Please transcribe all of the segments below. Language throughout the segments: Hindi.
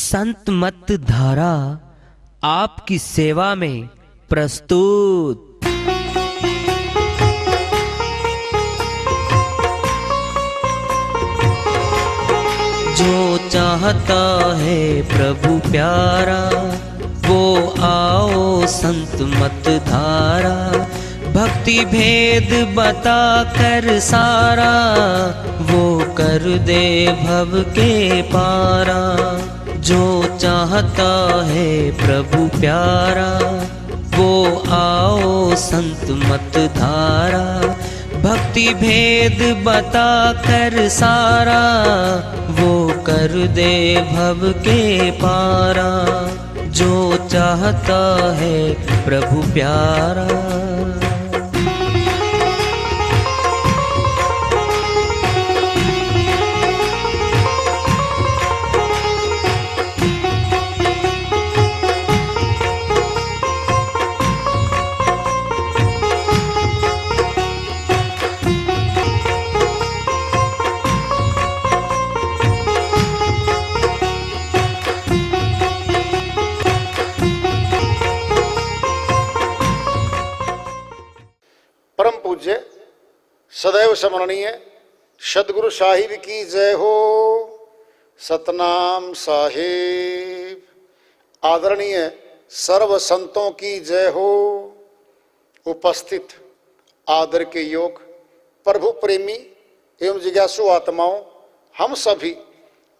संत मत धारा आपकी सेवा में प्रस्तुत। जो चाहता है प्रभु प्यारा वो आओ संत मत धारा। भक्ति भेद बता कर सारा वो कर दे भव के पारा। जो चाहता है प्रभु प्यारा वो आओ संत मत धारा। भक्ति भेद बता कर सारा वो कर दे भव के पारा। जो चाहता है प्रभु प्यारा। परम पूज्य सदैव स्मरणीय सदगुरु साहिब की जय हो। सतनाम साहिब। आदरणीय सर्व संतों की जय हो। उपस्थित आदर के योग प्रभु प्रेमी एवं जिज्ञासु आत्माओं, हम सभी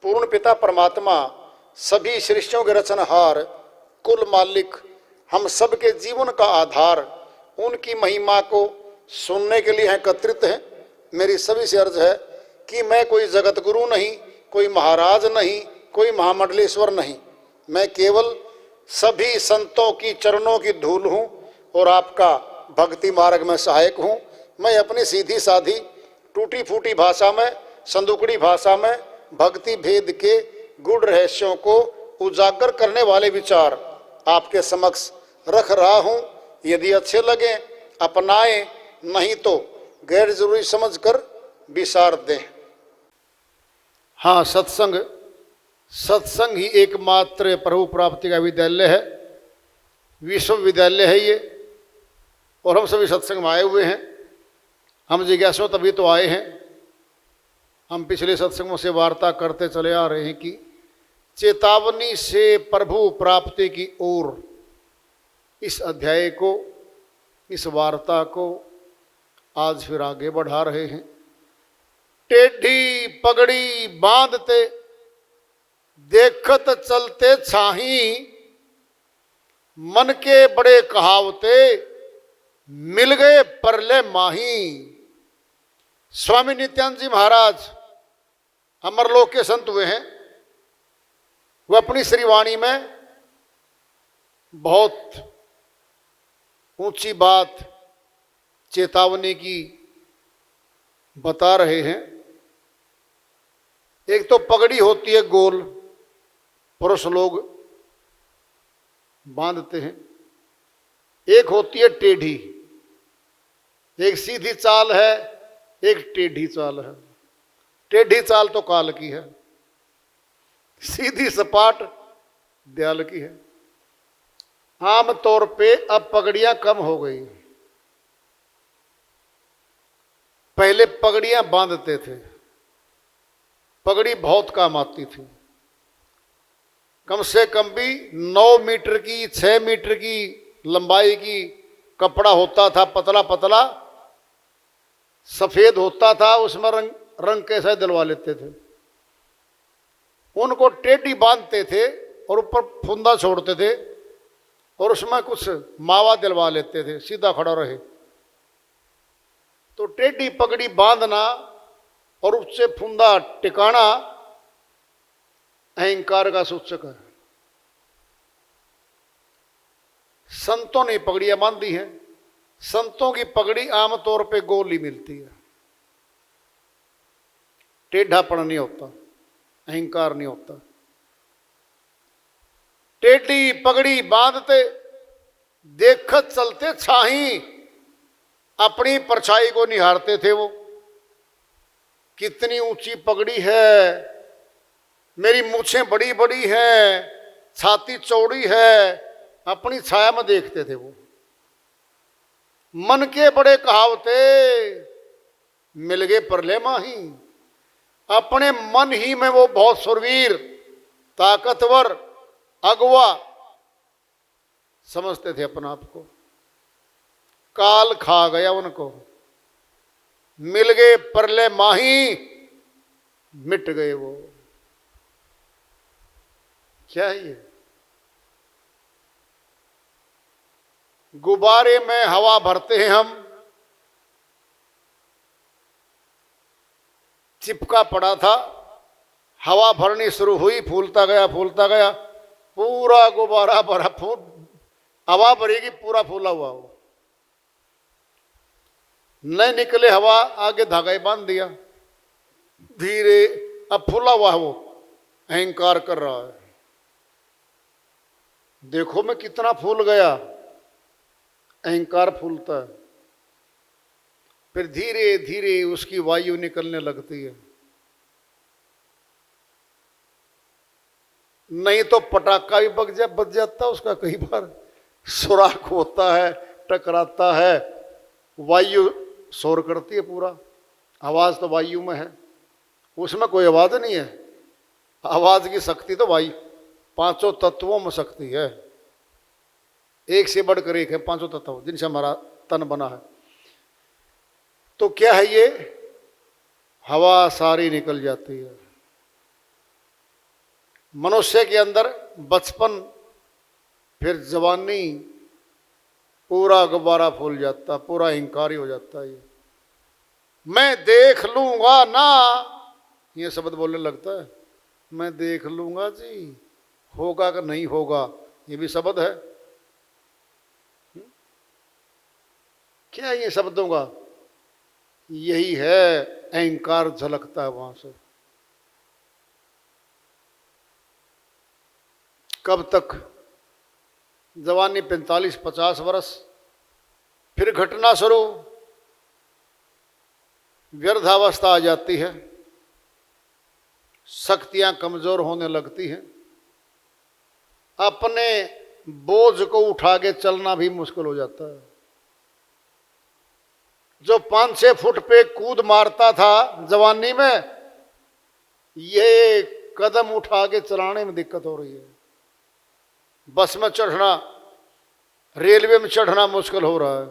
पूर्ण पिता परमात्मा सभी सृष्टियों के रचनहार कुल मालिक हम सबके जीवन का आधार उनकी महिमा को सुनने के लिए एकत्रित हैं। मेरी सभी से अर्ज है कि मैं कोई जगत गुरु नहीं, कोई महाराज नहीं, कोई महामंडलेश्वर नहीं। मैं केवल सभी संतों की चरणों की धूल हूँ और आपका भक्ति मार्ग में सहायक हूँ। मैं अपनी सीधी साधी टूटी फूटी भाषा में, संदुकड़ी भाषा में भक्ति भेद के गूढ़ रहस्यों को उजागर करने वाले विचार आपके समक्ष रख रहा हूँ। यदि अच्छे लगे अपनाएं, नहीं तो गैर जरूरी समझकर विसार दें। हाँ, सत्संग ही एकमात्र प्रभु प्राप्ति का विद्यालय है, विश्वविद्यालय है ये। और हम सभी सत्संग में आए हुए हैं। हम जिज्ञासु तभी तो आए हैं। हम पिछले सत्संगों से वार्ता करते चले आ रहे हैं कि चेतावनी से प्रभु प्राप्ति की ओर इस अध्याय को, इस वार्ता को आज फिर आगे बढ़ा रहे हैं। टेढ़ी पगड़ी बांधते देखत चलते छाही, मन के बड़े कहावते मिल गए परले माही। स्वामी नित्यानंद जी महाराज अमरलोक के संत हुए हैं। वह अपनी श्रीवाणी में बहुत ऊंची बात चेतावनी की बता रहे हैं। एक तो पगड़ी होती है गोल, पुरुष लोग बांधते हैं। एक होती है टेढ़ी, एक सीधी चाल है, एक टेढ़ी चाल है। टेढ़ी चाल तो काल की है, सीधी सपाट दयाल की है। आम तौर पे अब पगड़ियां कम हो गई। पहले पगड़ियां बांधते थे, पगड़ी बहुत काम आती थी। कम से कम भी 9 मीटर की, 6 मीटर की लंबाई की कपड़ा होता था, पतला पतला सफेद होता था। उसमें रंग कैसे दिलवा लेते थे। उनको टेढ़ी बांधते थे और ऊपर फुंदा छोड़ते थे और उसमें कुछ मावा दिलवा लेते थे, सीधा खड़ा रहे। तो टेढ़ी पगड़ी बांधना और उससे फुंदा टिकाना अहंकार का सूचक है। संतों ने पगड़ियां बांधी हैं। संतों की पगड़ी आमतौर पे गोल ही मिलती है, टेढ़ापन नहीं होता, अहंकार नहीं होता। टेढ़ी पगड़ी बांधते देखत चलते छाही, अपनी परछाई को निहारते थे वो। कितनी ऊंची पगड़ी है, मेरी मूछें बड़ी बड़ी हैं, छाती चौड़ी है, अपनी छाया में देखते थे वो। मन के बड़े कहावते, मिल गए परले माही। अपने मन ही में वो बहुत सुरवीर, ताकतवर, अगवा समझते थे अपने आप को। काल खा गया उनको, मिल गए परले माही, मिट गए वो। क्या है ये? गुब्बारे में हवा भरते हैं हम, चिपका पड़ा था, हवा भरनी शुरू हुई, फूलता गया फूलता गया, पूरा गुब्बारा भरा, फूल हवा भरेगी, पूरा फूला हुआ वो। नहीं निकले हवा, आगे धागा ही बांध दिया, धीरे अब फूला हुआ है वो, अहंकार कर रहा है। देखो मैं कितना फूल गया, अहंकार फूलता है। फिर धीरे धीरे उसकी वायु निकलने लगती है। नहीं तो पटाखा भी बच जाता उसका, कई बार सुराख होता है, टकराता है, वायु शोर करती है पूरा। आवाज तो वायु में है, उसमें कोई आवाज नहीं है। आवाज की शक्ति तो वायु, पांचों तत्वों में शक्ति है, एक से बढ़कर एक है, पांचों तत्व जिनसे हमारा तन बना है। तो क्या है ये? हवा सारी निकल जाती है। मनुष्य के अंदर बचपन, फिर जवानी, पूरा गुब्बारा फूल जाता, पूरा अहंकारी हो जाता है। ये मैं देख लूंगा ना, ये शब्द बोलने लगता है। मैं देख लूंगा जी, होगा कि नहीं होगा, ये भी शब्द है। क्या ये शब्दों का? यही है अहंकार, झलकता है वहां से। कब तक? जवानी 45-50 वर्ष, फिर घटना शुरू, व्यर्थावस्था आ जाती है, शक्तियां कमजोर होने लगती हैं, अपने बोझ को उठा के चलना भी मुश्किल हो जाता है। जो 5-6 फुट पे कूद मारता था जवानी में, ये कदम उठा के चलाने में दिक्कत हो रही है। बस में चढ़ना, रेलवे में चढ़ना मुश्किल हो रहा है।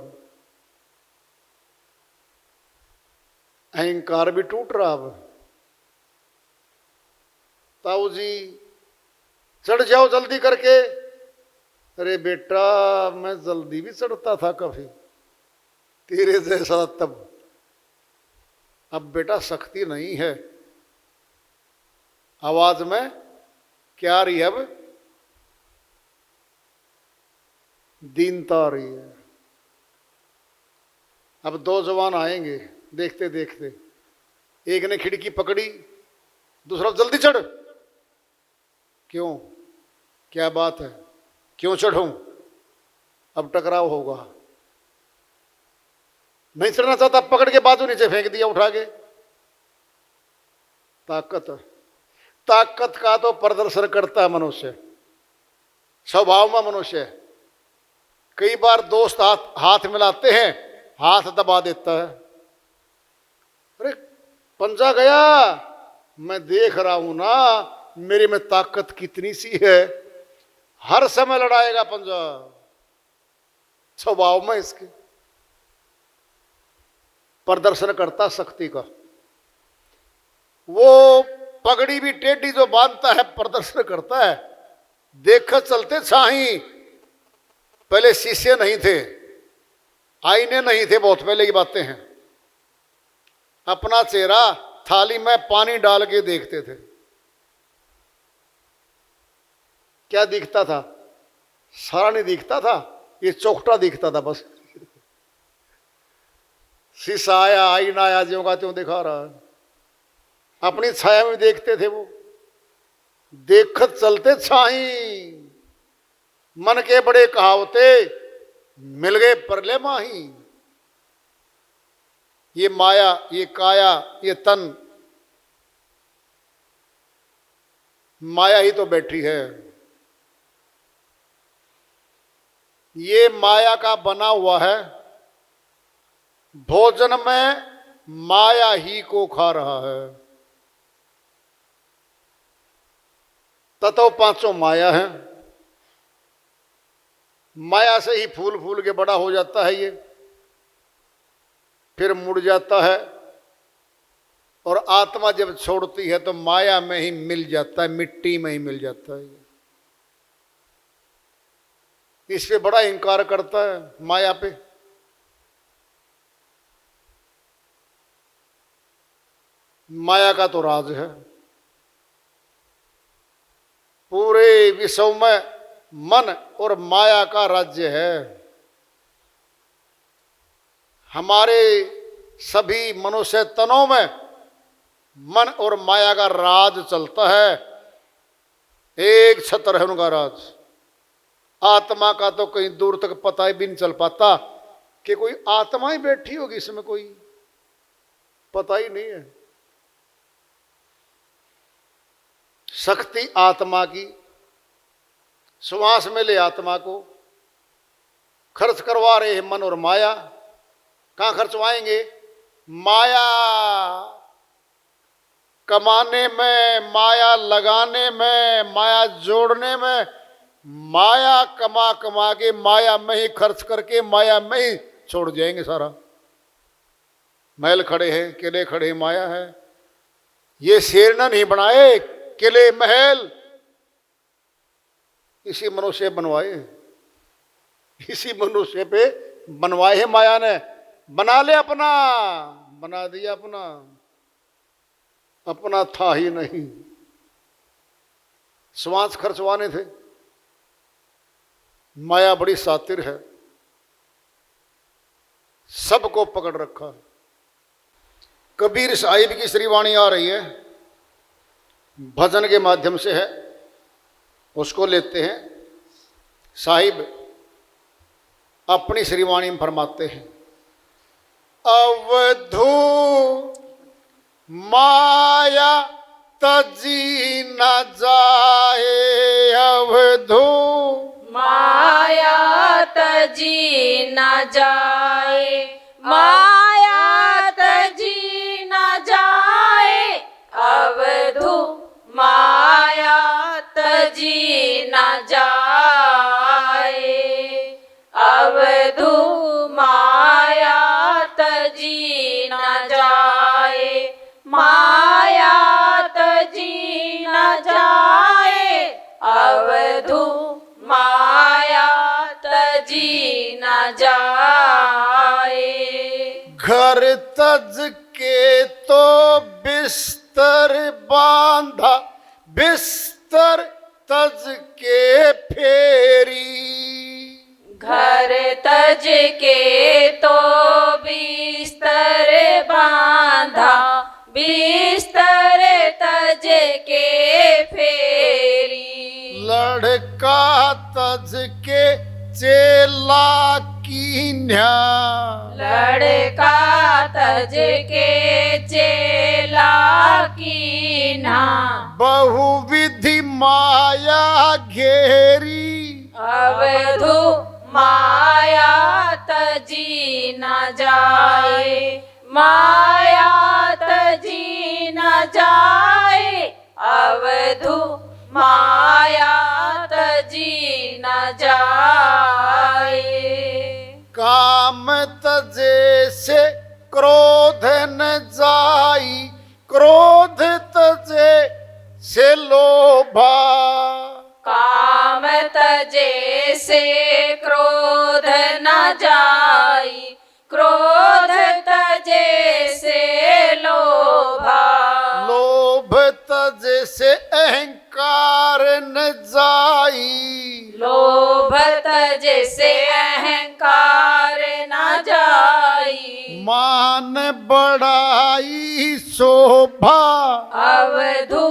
अहंकार भी टूट रहा। अब ताऊ जी चढ़ जाओ जल्दी करके। अरे बेटा, मैं जल्दी भी चढ़ता था कभी, तेरे जैसा तब। अब बेटा शक्ति नहीं है, आवाज में क्या आ रही है? अब दीनता आ रही है। अब 2 जवान आएंगे देखते देखते, एक ने खिड़की पकड़ी, दूसरा जल्दी चढ़। क्यों? क्या बात है? क्यों चढ़ूं? अब टकराव होगा। नहीं चढ़ना चाहता, पकड़ के बाजू नीचे फेंक दिया उठा के। ताकत का तो प्रदर्शन करता है मनुष्य, स्वभाव में मनुष्य। कई बार दोस्त हाथ मिलाते हैं, हाथ दबा देता है। अरे पंजा गया, मैं देख रहा हूं ना मेरे में ताकत कितनी सी है, हर समय लड़ाएगा पंजा, स्वभाव में इसके। प्रदर्शन करता शक्ति का। वो पगड़ी भी टेढ़ी जो बांधता है, प्रदर्शन करता है। देख चलते छाही। पहले शीशे नहीं थे, आईने नहीं थे, बहुत पहले की बातें हैं। अपना चेहरा थाली में पानी डाल के देखते थे। क्या दिखता था? सारा नहीं दिखता था, ये चौखटा दिखता था बस। शीशा आया, आईना आया, ज्यों का त्यों दिखा रहा है। अपनी छाया में देखते थे वो। देखत चलते छाही, मन के बड़े कहावते, मिल गए परले माही। ये माया, ये काया, ये तन माया ही तो बैठी है। ये माया का बना हुआ है, भोजन में माया ही को खा रहा है। ततो पांचों माया है। माया से ही फूल फूल के बड़ा हो जाता है ये, फिर मुड़ जाता है, और आत्मा जब छोड़ती है तो माया में ही मिल जाता है, मिट्टी में ही मिल जाता है। इस पे बड़ा इंकार करता है, माया पे। माया का तो राज है, पूरे विश्व में मन और माया का राज्य है। हमारे सभी मनुष्य तनों में मन और माया का राज चलता है। एक छत्र है उनका राज। आत्मा का तो कहीं दूर तक पता ही भी नहीं चल पाता कि कोई आत्मा ही बैठी होगी इसमें, कोई पता ही नहीं है। शक्ति आत्मा की, श्वास में ले आत्मा को खर्च करवा रहे हैं मन और माया। कहां खर्चवाएंगे? माया कमाने में, माया लगाने में, माया जोड़ने में, माया कमा कमा के माया में ही खर्च करके माया में ही छोड़ जाएंगे सारा। महल खड़े हैं, किले खड़े हैं, माया है। ये शेर ने नहीं बनाए किले महल, इसी मनुष्य बनवाए, इसी मनुष्य पे बनवाए हैं माया ने। बना ले अपना, बना दिया अपना, अपना था ही नहीं। श्वास खर्चवाने थे। माया बड़ी सातिर है, सबको पकड़ रखा है। कबीर साहिब की श्रीवाणी आ रही है, भजन के माध्यम से है, उसको लेते हैं। साहिब अपनी श्रीवाणी में फरमाते हैं, अवधू माया तजी न जाए, अवधू माया तजी न जाए, माया तजी न जाए, अवधू माया तजी न जाए, अवधू माया तजी न जाए, माया तजी न जाए, अवधू माया तजी न जाए। घर तज के तो बिस्तर बांधा, बिस्तर तज के फेरी, घर तज के तो बिस्तर बांधा, बिस्तर तज के फेरी, लड़का तज के चेला कीन्या, लड़का तज के चेला कीन्हा, बहुविधि माया घेरी, अवधू माया तजी न जाए, माया तजी न जाए, अवधू माया तजी न जाए। काम तजे से क्रोध न जाई, क्रोध तजे से लोभा, काम तजे से क्रोध न जाई, क्रोध तजे से लोभा, लोभ तजे से अहंकार न जाई, लोभ तजे से अहंकार न जाई, मान बढ़ाई शोभा, अवधू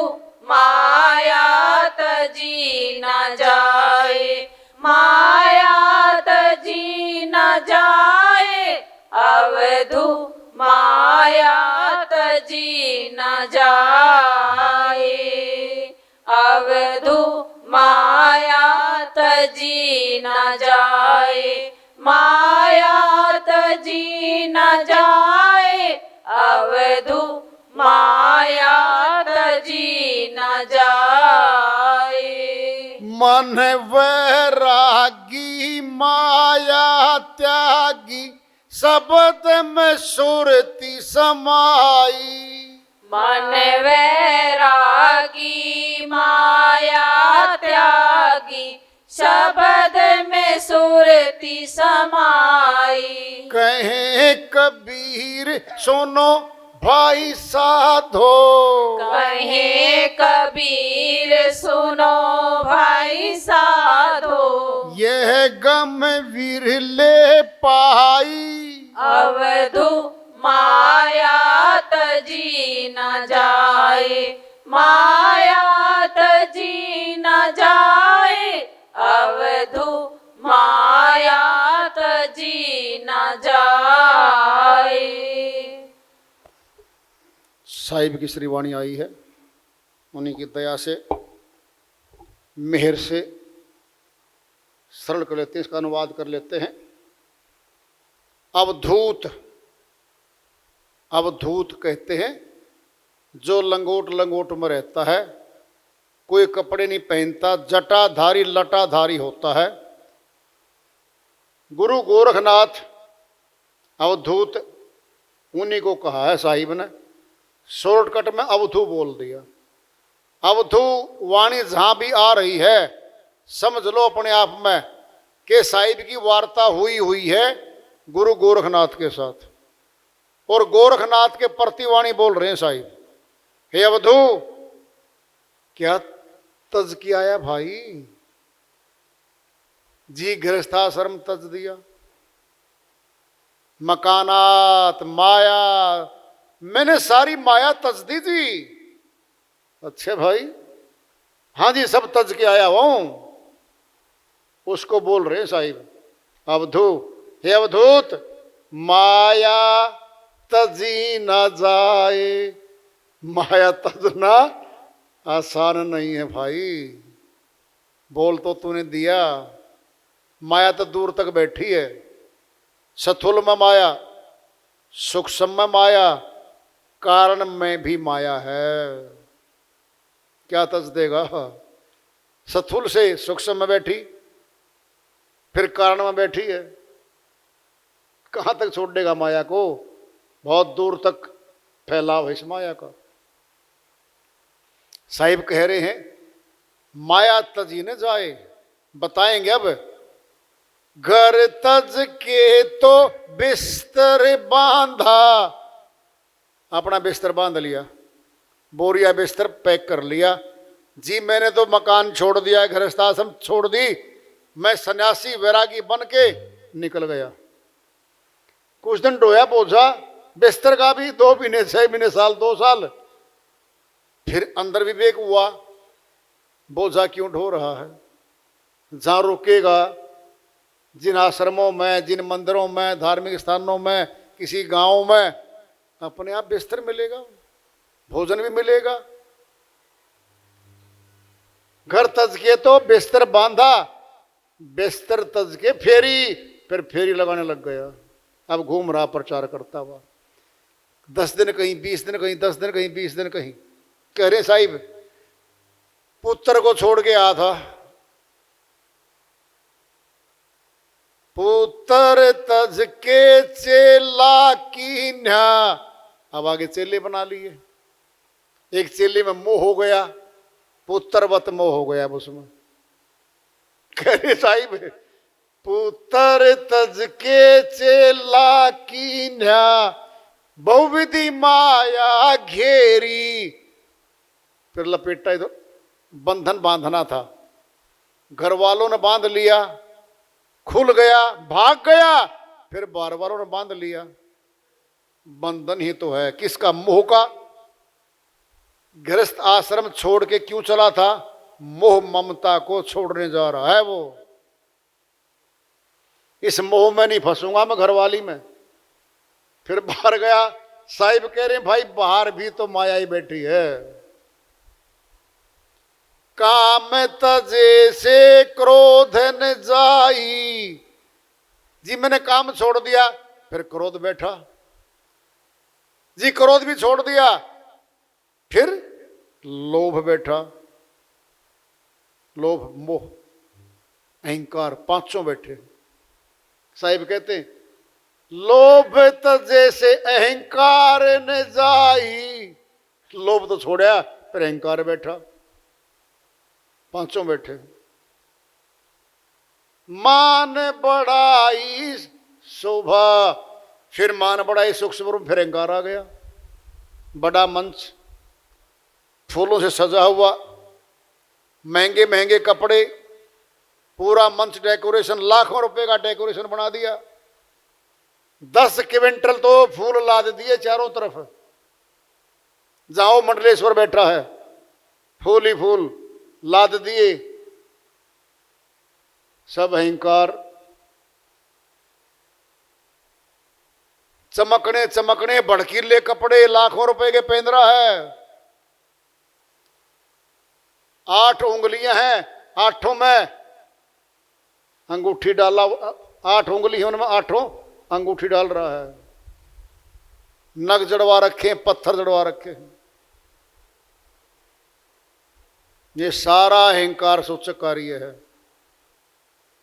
माया तजी न जाए, माया तजी न जाए, अवधू माया तजी न जाए, तजी न जाए, माया तजी न जाए, अवधू माया तजी न जाए। मन वैरागी माया त्यागी, शब्द में सुरती समाई। मन वैरागी माया त्यागी, शब्द में सुरती समाई। कहे कबीर सुनो भाई साधो, कहे कबीर सुनो भाई साधो, यह गम विरले पाई। अवधू माया तजी न जाए, माया तजी न जाए, अवधू माया तजी न जाए। साहिब की श्री वाणी आई है, उन्हीं की दया से, मेहर से सरल कर लेते हैं, इसका अनुवाद कर लेते हैं। अवधूत, अवधूत कहते हैं जो लंगोट लंगोट में रहता है, कोई कपड़े नहीं पहनता, जटाधारी लटाधारी होता है। गुरु गोरखनाथ अवधूत उन्हीं को कहा है साहिब ने, शॉर्टकट में अवधू बोल दिया। अवधू वाणी जहां भी आ रही है समझ लो अपने आप में कि साहिब की वार्ता हुई हुई है गुरु गोरखनाथ के साथ, और गोरखनाथ के प्रति वाणी बोल रहे हैं साहिब। हे अवधू, क्या तज किया है भाई जी, गृहस्थाश्रम तज दिया, मकानात माया, मैंने सारी माया तज दी थी। अच्छे भाई, हाँ जी सब तज के आया हूं, उसको बोल रहे साहिब। अवधू, हे अवधूत, माया तजी न जाए, माया तजना आसान नहीं है भाई, बोल तो तूने दिया, माया तो दूर तक बैठी है। सथुल में माया, सूक्ष्म में माया, कारण में भी माया है। क्या तज देगा? सथुल से सूक्ष्म में बैठी, फिर कारण में बैठी है, कहाँ तक छोड़ देगा माया को? बहुत दूर तक फैलाव है इस माया का। साहिब कह रहे हैं माया तजी न जाए, बताएंगे अब। घर तज के तो बिस्तर बांधा, अपना बिस्तर बांध लिया, बोरिया बिस्तर पैक कर लिया जी, मैंने तो मकान छोड़ दिया, गृहस्थाश्रम छोड़ दी, मैं सन्यासी वैरागी बन के निकल गया। कुछ दिन ढोया बोझा बिस्तर का भी, 2 महीने 6 महीने साल 2 साल, फिर अंदर विवेक हुआ बोझा क्यों ढो रहा है। जहां रुकेगा, जिन आश्रमों में, जिन मंदिरों में, धार्मिक स्थानों में, किसी गांव में, अपने आप बिस्तर मिलेगा, भोजन भी मिलेगा। घर तज के तो बिस्तर बांधा, बिस्तर तज के फेरी, फिर फेरी लगाने लग गया। अब घूम रहा प्रचार करता हुआ, 10 दिन कहीं, 20 दिन कहीं, 10 दिन कहीं, 20 दिन कहीं। कह रहे साहिब पुत्र को छोड़ के आया था, पुत्र तज के चेला की न्या, अब आगे चेले बना लिए। एक चेले में मोह हो गया, पुत्रवत मोह हो गया उसमें। कह रहे साहिब पुत्र तज के चेला की न्या, बहुविधि माया घेरी। फिर लपेटा, तो बंधन बांधना था, घर वालों ने बांध लिया, खुल गया, भाग गया, फिर बार बारों ने बांध लिया। बंधन ही तो है, किसका? मोह का। गृहस्थ आश्रम छोड़ के क्यों चला था? मोह ममता को छोड़ने जा रहा है वो। इस मोह में नहीं फंसूंगा मैं, घरवाली में। फिर बाहर गया, साहिब कह रहे हैं भाई बाहर भी तो माया ही बैठी है। काम तजे से क्रोध न जाई। जी मैंने काम छोड़ दिया, फिर क्रोध बैठा। जी क्रोध भी छोड़ दिया, फिर लोभ बैठा। लोभ, मोह, अहंकार, पांचों बैठे। साहिब कहते हैं लोभ तजे से अहंकार न जाई। लोभ तो छोड़ा, फिर अहंकार बैठा, पांचों बैठे। मान बढ़ाई शोभा, फिर मान बढ़ाई सुख स्वरूप, फिर अहंकार आ गया। बड़ा मंच, फूलों से सजा हुआ, महंगे महंगे कपड़े, पूरा मंच डेकोरेशन, लाखों रुपए का डेकोरेशन बना दिया। 10 क्विंटल तो फूल लाद दिए चारों तरफ। जाओ मंडलेश्वर बैठा है, फूल ही फूल लाद दिए। सब अहंकार। चमकने चमकने भड़कीले कपड़े, लाखों रुपए के पेंद्रा है। 8 उंगलियां हैं, 8 में अंगूठी डाला। 8 उंगली है, उनमें 8 अंगूठी डाल रहा है। नग जड़वा रखे, पत्थर जड़वा रखे हैं। ये सारा अहंकार सूचक कार्य है,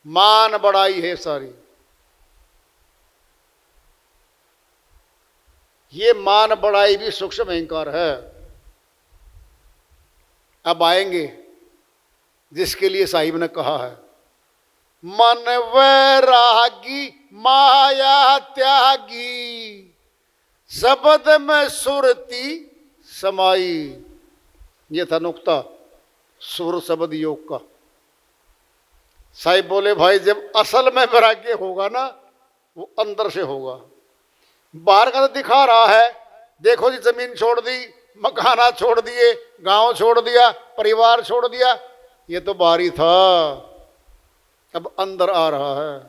मान बढ़ाई है सारी। ये मान बढ़ाई भी सूक्ष्म अहंकार है। अब आएंगे जिसके लिए साहिब ने कहा है मन वैरागी माया त्यागी, शब्द में सुरती समाई। ये था नुक्ता सुर शब्द योग का। साहिब बोले भाई जब असल में वैराग्य होगा ना, वो अंदर से होगा। बाहर का तो दिखा रहा है, देखो जी जमीन छोड़ दी, मकाना छोड़ दिए, गांव छोड़ दिया, परिवार छोड़ दिया, ये तो बाहरी था। अब अंदर आ रहा है।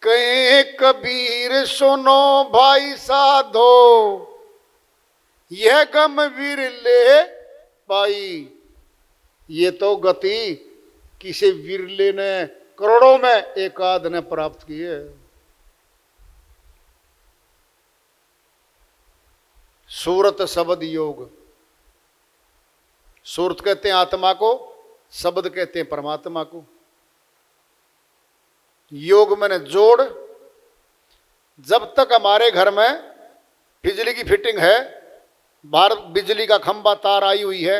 कहे कबीर सुनो भाई साधो, यह गम विरले पाई। ये तो गति किसी विरले ने, करोड़ों में एक आध ने प्राप्त की है। सूरत शब्द योग। सूरत कहते हैं आत्मा को, शब्द कहते हैं परमात्मा को। योग मैंने जोड़। जब तक हमारे घर में बिजली की फिटिंग है, बाहर बिजली का खंबा तार आई हुई है,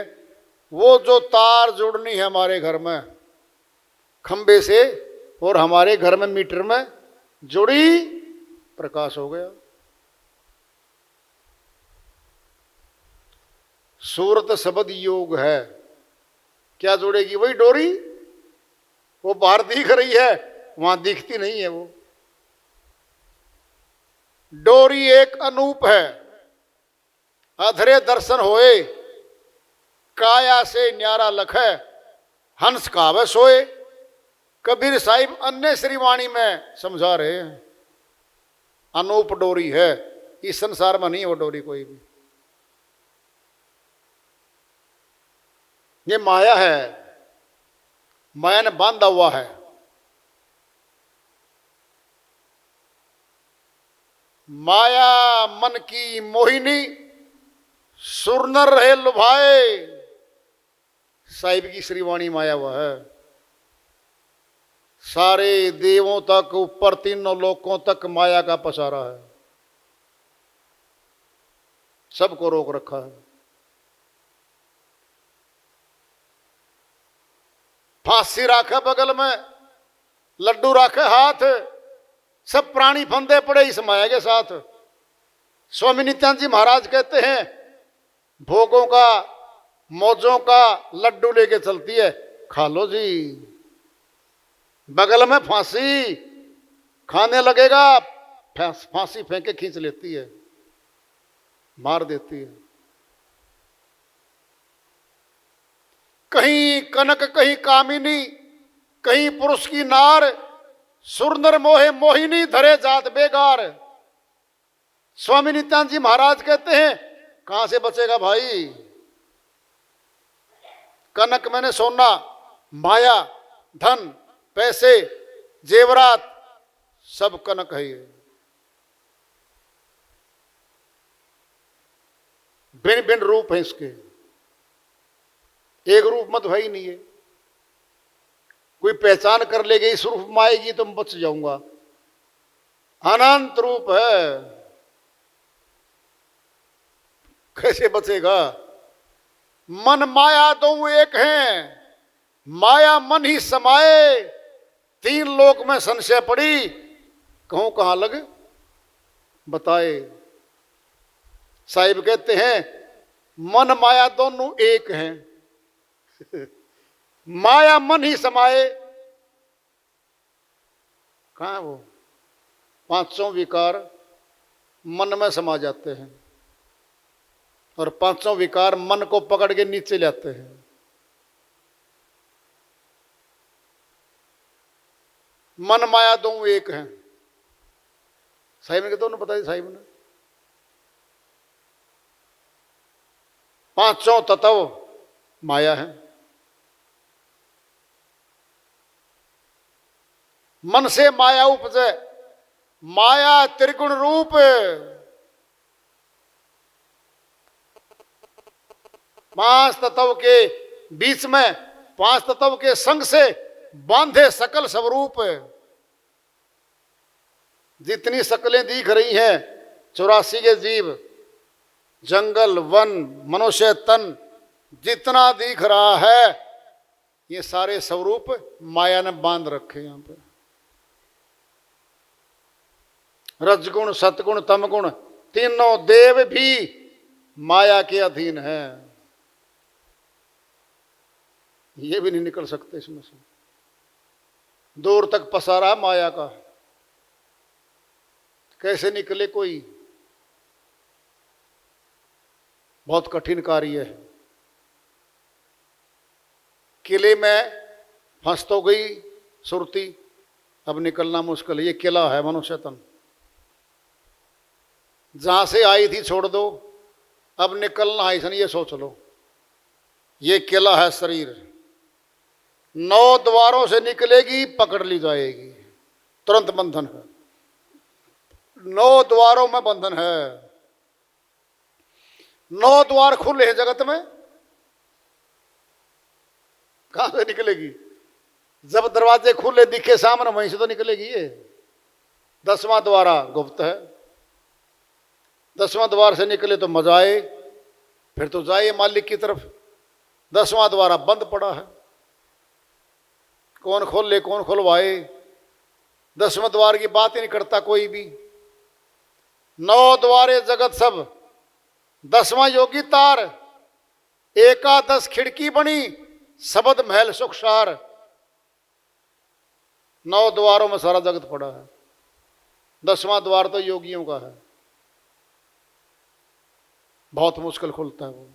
वो जो तार जोड़नी है हमारे घर में खंबे से और हमारे घर में मीटर में जुड़ी, प्रकाश हो गया। सूरत शब्द योग है। क्या जोड़ेगी? वही डोरी। वो बाहर दिख रही है, वहां दिखती नहीं है। वो डोरी एक अनूप है। अधरे दर्शन होए, काया से न्यारा लखै, हंस कावे सोए। कबीर साहिब अन्य श्रीवाणी में समझा रहे हैं। अनूप डोरी है, इस संसार में नहीं है वो डोरी कोई भी। ये माया है, माया ने बांधा हुआ है। माया मन की मोहिनी, सुरनर रहे लुभाए। साहिब की श्रीवाणी माया वह है। सारे देवों तक, ऊपर तीनों लोकों तक माया का पसारा है। सबको रोक रखा है। फांसी राखे बगल में, लड्डू राखे हाथ, सब प्राणी फंदे पड़े इस माया के साथ। स्वामी नित्यानंद जी महाराज कहते हैं भोगों का, मौजों का लड्डू लेके चलती है, खा लो जी। बगल में फांसी, खाने लगेगा, फांसी फेंक के खींच लेती है, मार देती है। कहीं कनक, कहीं कामिनी, कहीं पुरुष की नार, सुरनर मोहे मोहिनी, धरे जात बेगार। स्वामी नित्यानंद जी महाराज कहते हैं कहां से बचेगा भाई? कनक मैंने सोना, माया, धन, पैसे, जेवरात, सब कनक है ये। भिन्न भिन्न रूप है इसके, एक रूप मत है ही नहीं है। कोई पहचान कर लेगी इस रूप में आएगी तो मैं बच जाऊंगा, अनंत रूप है, कैसे बचेगा? मन माया दो एक हैं, माया मन ही समाये, तीन लोक में संशय पड़ी, कहूं कहां लग बताए। साहिब कहते हैं मन माया दोनों एक हैं माया मन ही समाये, कहां है वो? पांचों विकार मन में समा जाते हैं और पांचों विकार मन को पकड़ के नीचे लाते हैं। मन माया दोनों एक हैं। साहिब ने दोनों बताया, साहिब ने पांचों तत्व माया है। मन से माया उपजे, माया त्रिगुण रूप, पांच तत्व के बीच में, पांच तत्व के संग से बांधे सकल स्वरूप। जितनी शकलें दिख रही हैं 84 के जीव, जंगल, वन, मनुष्य तन, जितना दिख रहा है ये सारे स्वरूप माया ने बांध रखे। यहां पे रजगुण, सतगुण, तमगुण, तीनों देव भी माया के अधीन है। ये भी नहीं निकल सकते इसमें से, दूर तक पसारा माया का, कैसे निकले कोई? बहुत कठिन कार्य है। किले में फंस तो गई सुरती, अब निकलना मुश्किल है। ये किला है मनुष्य तन, जहां से आई थी छोड़ दो, अब निकलना है इसने, ये सोच लो। ये किला है शरीर, 9 द्वारों से निकलेगी पकड़ ली जाएगी, तुरंत बंधन है। 9 द्वारों में बंधन है। 9 द्वार खुले हैं जगत में, कहां से निकलेगी? जब दरवाजे खुले दिखे सामने वहीं से तो निकलेगी ये। 10वां द्वारा गुप्त है, 10वां द्वार से निकले तो मजा आए, फिर तो जाए मालिक की तरफ। 10वां द्वारा बंद पड़ा है, कौन खोल ले कौन खुलवाए? 10वें द्वार की बात ही नहीं करता कोई भी। 9 द्वारे जगत सब, 10वां योगी तार, एकादश खिड़की बनी, शबद महल सुखसार। 9 द्वारों में सारा जगत पड़ा है, 10वां द्वार तो योगियों का है, बहुत मुश्किल खुलता है वो।